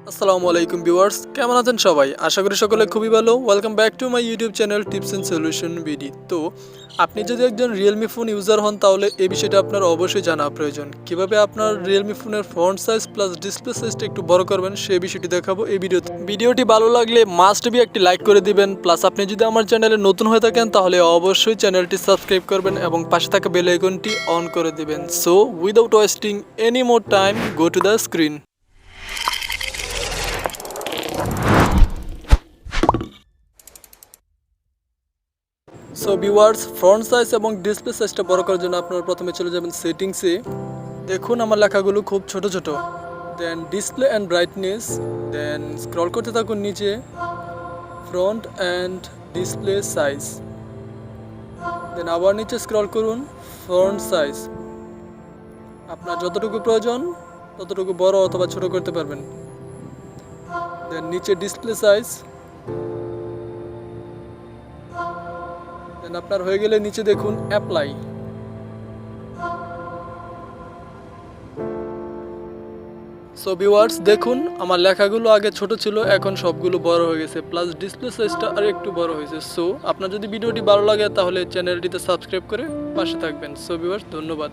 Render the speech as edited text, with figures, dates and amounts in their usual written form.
আসসালামু আলাইকুম ভিউয়ার্স, কেমন আছেন সবাই? আশা করি সকলে খুবই ভালো। Welcome back to my YouTube channel tips and solution BD. তো আপনি যদি একজন রিয়েলমি ফোন ইউজার হন তাহলে এই বিষয়টা আপনার অবশ্যই জানা প্রয়োজন। কিভাবে আপনার রিয়েলমি ফোনের ফ্রন্ট সাইজ প্লাস ডিসপ্লে সাইজটা একটু বড় করবেন সেই বিষয়টি দেখাবো এই ভিডিওতে। ভিডিওটি ভালো লাগলে মাস্ট বি একটি লাইক করে দিবেন। প্লাস আপনি যদি আমার চ্যানেলে নতুন হয়ে থাকেন তাহলে অবশ্যই চ্যানেলটি সাবস্ক্রাইব করবেন এবং পাশে থাকা বেল আইকনটি অন করে দিবেন। So without wasting any more time, go to the screen. So viewers, front size এবং ডিসপ্লে সাইজটা বড় করার জন্য আপনারা প্রথমে চলে যাবেন সেটিংসে। দেখুন আমার লেখাগুলো খুব ছোট ছোট। Then display and brightness, then scroll করতে থাকুন নিচে, front and display size, then আবার নিচে স্ক্রল করুন, ফ্রন্ট সাইজ। আপনার যতটুকু প্রয়োজন ততটুকু বড় অথবা ছোট করতে পারবেন। দেন নিচে ডিসপ্লে সাইজ, দেন আপনার হয়ে গেলে নিচে দেখুন অ্যাপ্লাই। সো ভিউয়ার্স, দেখুন আমার লেখাগুলো আগে ছোট ছিল, এখন সবগুলো বড় হয়ে গেছে, প্লাস ডিসপ্লে সাইজটা আর একটু বড় হয়েছে। সো আপনার যদি ভিডিওটি ভালো লাগে তাহলে চ্যানেলটিতে সাবস্ক্রাইব করে পাশে থাকবেন। সো ভিউয়ার্স, ধন্যবাদ।